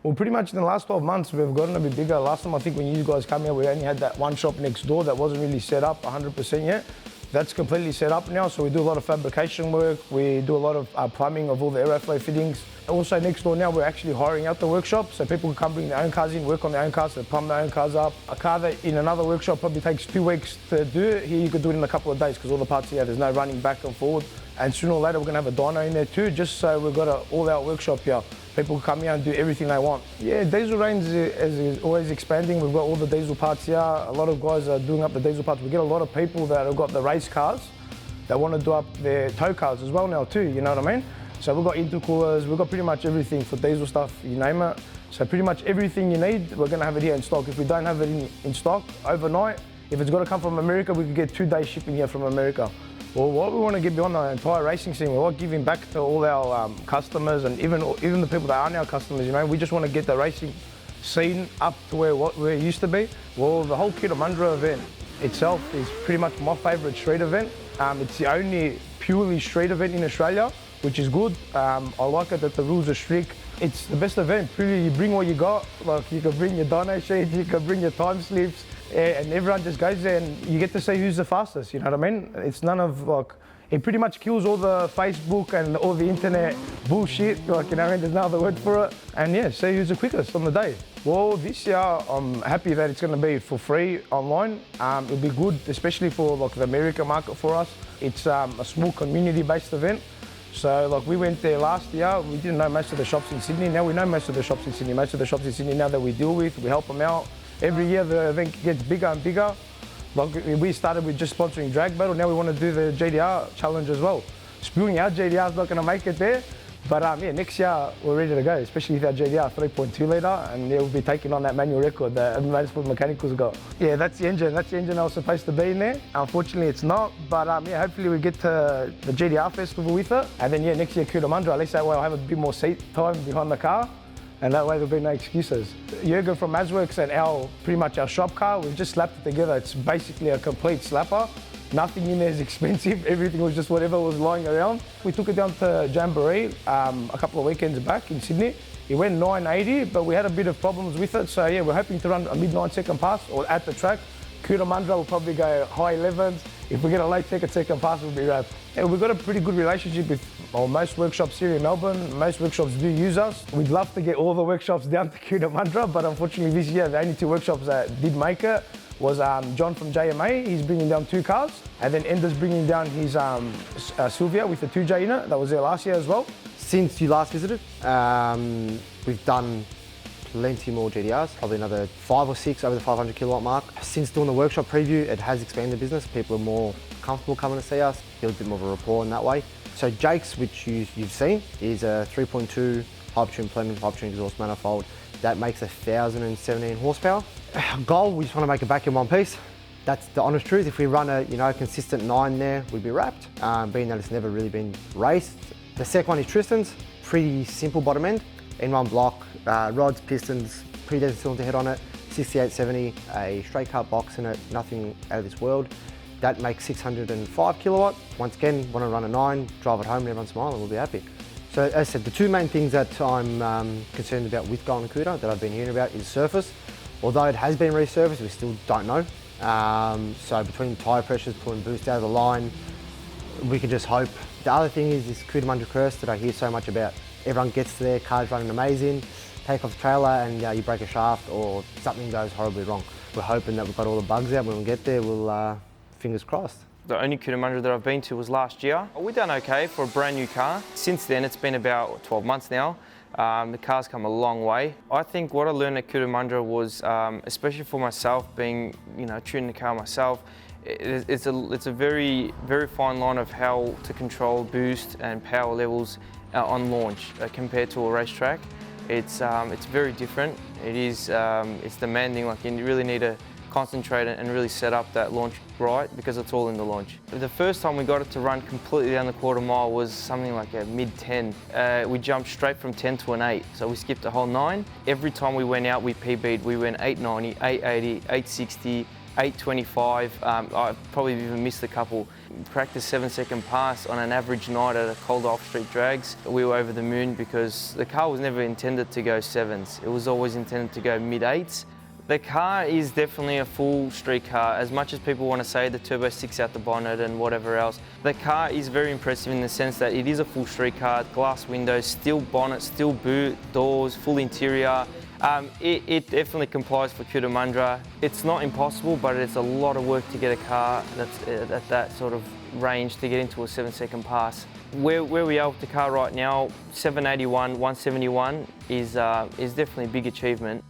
Well, pretty much in the last 12 months, we've gotten a bit bigger. Last time, I think when you guys came here, we only had that one shop next door that wasn't really set up 100% yet. That's completely set up now, so we do a lot of fabrication work. We do a lot of plumbing of all the airflow fittings. Also next door now, we're actually hiring out the workshop, so people can come bring their own cars in, work on their own cars, they plumb their own cars up. A car that in another workshop probably takes 2 weeks to do, here you could do it in a couple of days because all the parts here, there's no running back and forward. And sooner or later, we're gonna have a dyno in there too, just so we've got an all-out workshop here. People can come here and do everything they want. Yeah, diesel range is always expanding. We've got all the diesel parts here. A lot of guys are doing up the diesel parts. We get a lot of people that have got the race cars that want to do up their tow cars as well now too, you know what I mean? So we've got intercoolers, we've got pretty much everything for diesel stuff, you name it. So pretty much everything you need, we're gonna have it here in stock. If we don't have it in stock overnight, if it's gotta come from America, we could get 2-day shipping here from America. Well, what we want to get beyond the entire racing scene, we want giving back to all our customers and even the people that aren't our customers, you know. We just want to get the racing scene up to where it used to be. Well, the whole Cootamundra event itself is pretty much my favourite street event. It's the only purely street event in Australia, which is good. I like it that the rules are strict. It's the best event. Really, you bring what you got. Like you can bring your dyno sheets, you can bring your time slips, and everyone just goes there and you get to see who's the fastest. You know what I mean? It's none of like, it pretty much kills all the Facebook and all the internet bullshit. Like, you know, there's no other word for it. And yeah, see who's the quickest on the day. Well, this year I'm happy that it's going to be for free online. It'll be good, especially for like the American market for us. It's a small community-based event. So like we went there last year, we didn't know most of the shops in Sydney. Now we know most of the shops in Sydney. Most of the shops in Sydney now that we deal with, we help them out. Every year the event gets bigger and bigger. Like we started with just sponsoring drag battle, now we want to do the GDR challenge as well. Spewing our GDR is not going to make it there, but yeah, next year we're ready to go, especially with our GDR 3.2 litre, and yeah, we'll be taking on that manual record that Motorsport Mechanical's got. Yeah, that's the engine that was supposed to be in there. Unfortunately it's not, but yeah, hopefully we get to the GDR festival with it, and then yeah, next year Cootamundra, at least that way I'll have a bit more seat time behind the car. And that way there'll be no excuses. Jürgen from Mazworks and pretty much our shop car, we've just slapped it together. It's basically a complete slapper. Nothing in there is expensive. Everything was just whatever was lying around. We took it down to Jamboree a couple of weekends back in Sydney. It went 980, but we had a bit of problems with it. So yeah, we're hoping to run a mid-9 second pass or at the track. Cootamundra will probably go high 11s. If we get a late second pass, we'll be wrapped. Yeah, we've got a pretty good relationship with most workshops here in Melbourne. Most workshops do use us. We'd love to get all the workshops down to Cootamundra, but unfortunately this year, the only 2 workshops that did make it was John from JMA. He's bringing down 2 cars, and then Ender's bringing down his Sylvia with the 2J in it. That was there last year as well. Since you last visited, we've done plenty more GDRs, probably another 5 or 6 over the 500 kilowatt mark. Since doing the workshop preview, it has expanded the business. People are more comfortable coming to see us, build a bit more of a rapport in that way. So Jake's, which you've seen, is a 3.2 hypertune Plemons, hypertune exhaust manifold. That makes 1,017 horsepower. Goal, we just want to make it back in one piece. That's the honest truth. If we run a consistent 9 there, we'd be wrapped, being that it's never really been raced. The second one is Tristan's, pretty simple bottom end. In one block, rods, pistons, pretty decent cylinder head on it, 6870, a straight cut box in it, nothing out of this world. That makes 605 kilowatt. Once again, want to run a 9, drive it home and everyone smile and we'll be happy. So as I said, the 2 main things that I'm concerned about with Golden Cuda that I've been hearing about is surface. Although it has been resurfaced, we still don't know. So between tyre pressures, pulling boost out of the line, we can just hope. The other thing is this Cootamundra curse that I hear so much about. Everyone gets to their car's running amazing, take off the trailer and you break a shaft or something goes horribly wrong. We're hoping that we've got all the bugs out. When we get there, we'll, fingers crossed. The only Cootamundra that I've been to was last year. We've done okay for a brand new car. Since then, it's been about 12 months now. The car's come a long way. I think what I learned at Cootamundra was, especially for myself, being, tuning the car myself, it's a very, very fine line of how to control boost and power levels on launch compared to a racetrack. It's very different. It's demanding. Like, you really need to concentrate and really set up that launch right because it's all in the launch. The first time we got it to run completely down the quarter mile was something like a mid-10. We jumped straight from 10 to an 8, so we skipped a whole 9. Every time we went out, we PB'd. We went 890, 880, 860, 8:25. I probably even missed a couple. Practice 7-second pass on an average night at a cold off-street drags. We were over the moon because the car was never intended to go 7s. It was always intended to go mid-8s. The car is definitely a full street car. As much as people want to say the turbo sticks out the bonnet and whatever else, the car is very impressive in the sense that it is a full street car, glass windows, steel bonnet, steel boot, doors, full interior. It definitely complies for Cootamundra. It's not impossible, but it's a lot of work to get a car that's at that sort of range to get into a 7-second pass. Where we are with the car right now, 781, 171 is definitely a big achievement.